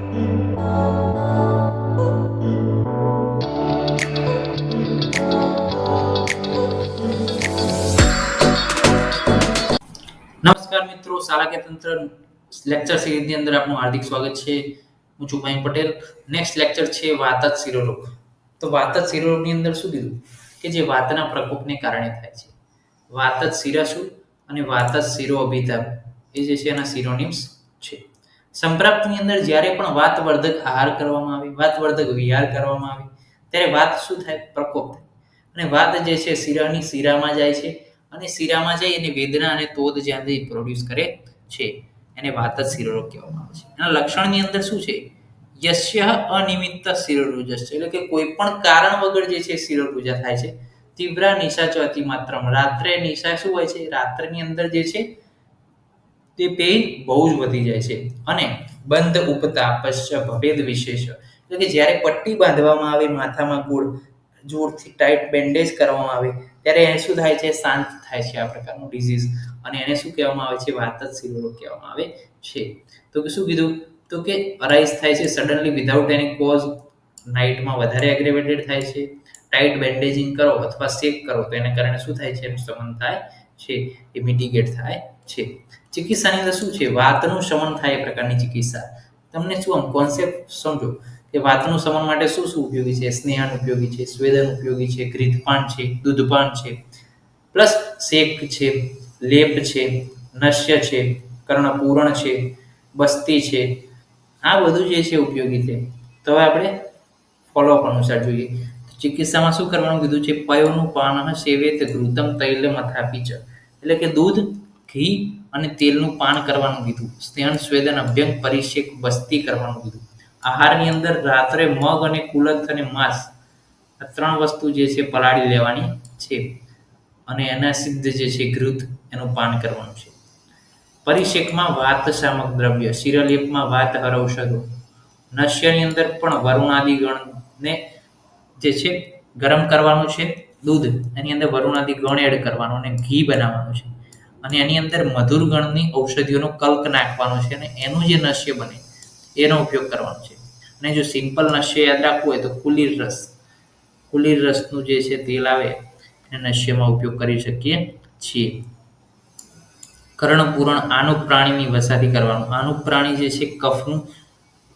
નમસ્કાર મિત્રો, શાળા કે તંત્ર લેક્ચર સિરીઝની અંદર આપનું હાર્દિક સ્વાગત છે. હું છું મયંક પટેલ. નેક્સ્ટ લેક્ચર છે વાતજ શિરોરોગ. તો વાતજ શિરોરોગની અંદર શું કીધું કે જે વાતના પ્રકોપને કારણે થાય છે. વાતજ શિરા શું અને વાતજ શિરો અભિતાપ એ જે છે એના સિરોનિમ્સ છે. સંપ્રાપ્તની અંદર જ્યારે પણ વાતવર્ધક આહાર કરવામાં આવે, વાતવર્ધક વિહાર કરવામાં આવે ત્યારે વાત શું થાય? પ્રકોપ થાય. અને વાત જે છે શિરાની શિરામાં જાય છે અને શિરામાં જઈ અને વેદના અને તોદ જ્યાંથી પ્રોડ્યુસ કરે છે એને વાતજ શિરોરોગ કહેવામાં આવે છે. એના લક્ષણની અંદર શું છે? યસ્ય અનિમિત્ત શિરોરુજસ, એટલે કે કોઈ પણ કારણ વગર જે છે શિરોરુજા થાય છે. તીવ્ર નિશા ચ અતિ માત્રામાં, રાત્રે નિશા શું હોય છે? રાત્રની અંદર જે છે તે પેઇન બહુ જ વધી જાય છે. અને બંધ ઉપતાપસ્ય ભભેદ વિશેષ, એટલે કે જ્યારે પટ્ટી બાંધવામાં આવે માથામાં ગોળ, જોરથી ટાઈટ બેન્ડેજ કરવામાં આવે ત્યારે એને શું થાય છે? શાંત થાય છે આ પ્રકારનું ડિઝીઝ. અને એને શું કહેવામાં આવે છે? વાતજ શિરોરોગ કહેવામાં આવે છે. તો કે શું કીધું? તો કે અરાઇઝ થાય છે સડનલી વિધાઉટ એની કોઝ, નાઇટમાં વધારે એગ્રેવેટેડ થાય છે. ટાઈટ બેન્ડેજિંગ કરો અથવા શેક કરો તો એના કારણે શું થાય છે? એનું શમન થાય છે, એ મિટિગેટ થાય છે. ચિકિત્સાની અંદર શું છે? વાતનું શમન થાય એ પ્રકારની ચિકિત્સા. તમને શું આમ કોન્સેપ્ટ સમજો કે વાતનું શમન માટે શું શું ઉપયોગી છે? સ્નેહન ઉપયોગી છે, સ્વેદન ઉપયોગી છે, ઘૃતપાન છે, દૂધપાન છે, પ્લસ શેક છે, લેપ છે, નશ્ય છે, કર્ણપૂરણ છે, બસ્તી છે. આ બધું જે છે ઉપયોગી છે. તો હવે આપણે ફોલોઅપ અનુસાર જોઈએ. ચિકિત્સામાં શું કરવાનું કીધું છે? પયોનું પાન સેવેત ઘૃતમ તૈલમ અથાપી ચ, એટલે કે દૂધ, ઘી અને તેલનું પાન કરવાનું કીધું. સ્નેહન સ્વેદન અભ્યંગ પરિષેક બસ્તી કરવાનું કીધું. આહારની અંદર રાત્રે મગ અને કુલથ અને માંસ આ 3 વસ્તુ જે છે પલાળી લેવાની છે. અને એના સિદ્ધ જે છે ઘૃત એનું પાન કરવાનું છે. પરિષેકમાં વાત શામક દ્રવ્ય, શિરલેપમાં વાત હર ઔષધો. નશ્યની અંદર પણ વરુણાદિ ગણને જે છે ગરમ કરવાનું છે. દૂધ એની અંદર વરુણાદિ ગણ એડ કરવાનો અને ઘી બનાવવાનું છે. અને એની અંદર મધુર ગણની ઔષધિઓનો કલ્ક નાખવાનો છે અને એનું જે નશ્ય બને એનો ઉપયોગ કરવાનો છે. અને જો સિમ્પલ નશ્ય યાદ રાખવું હોય તો કુલીર રસનું જે છે તેલ આવે એને નશ્યમાં ઉપયોગ કરી શકીએ છીએ. કર્ણપૂરણ આનુક પ્રાણીની વસાથી કરવાનું. આનુક પ્રાણી જે છે કફનું,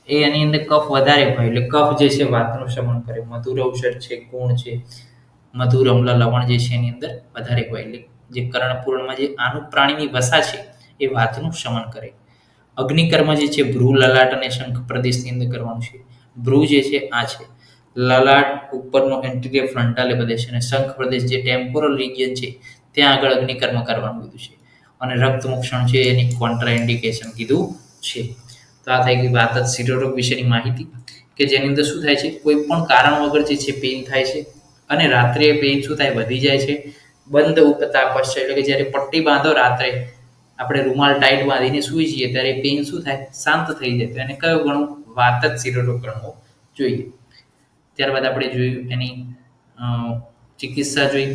એ એની અંદર કફ વધારે હોય એટલે કફ જે છે વાતનું શમન કરે. મધુર ઔષધ છે, ગુણ છે, મધુર અમ્લ લવણ જે છે એની અંદર વધારે હોય એટલે જે કર્ણપૂરણમાં જે આનુક પ્રાણીની વસા છે એ વાતનું શમન કરે. અગ્નિકર્મ જે છે ભ્રૂ, લલાટ અને શંખ પ્રદેશની અંદર કરવાનું છે. ભ્રૂ જે છે આ છે, લલાટ ઉપરનો એન્ટિરિયર ફ્રન્ટાલ પ્રદેશ અને શંખ પ્રદેશ જે ટેમ્પોરલ રિજિયન છે ત્યાં આગળ અગ્નિકર્મ કરવાનું કીધું છે. અને રક્તમોક્ષણ છે એની કોન્ટ્રાઇન્ડિકેશન કીધું છે. તો આ થઈ ગઈ વાતજ શિરોરોગ વિશેની માહિતી કે જેની અંદર શું થાય છે? કોઈ પણ કારણ વગર જે છે પેઇન થાય છે અને રાત્રે પેઇન શું થાય? વધી જાય છે. બંધ ઉપતાપસ્ય, એટલે કે જ્યારે પટ્ટી બાંધો રાત્રે, આપણે રૂમાલ ટાઈટ બાંધીને સૂઈ જઈએ ત્યારે પેઇન શું થાય? શાંત થઈ જાય. તો એને કયો ગણવું? વાતજ શિરોરોગ ગણવો જોઈએ. ત્યારબાદ આપણે જોયું એની ચિકિત્સા જોઈ.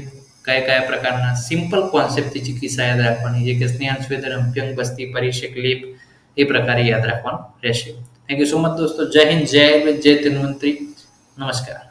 કયા કયા પ્રકારના સિમ્પલ કોન્સેપ્ટથી ચિકિત્સા યાદ રાખવાની છે કે સ્નેહન સ્વેદન અભ્યંગ બસ્તી પરિષેક લેપ એ પ્રકારે યાદ રાખવાનું રહેશે. થેન્ક યુ સો મચ દોસ્તો. જય હિન્દ, જય આયુર્વેદ, જય ધન્વંતરી. નમસ્કાર.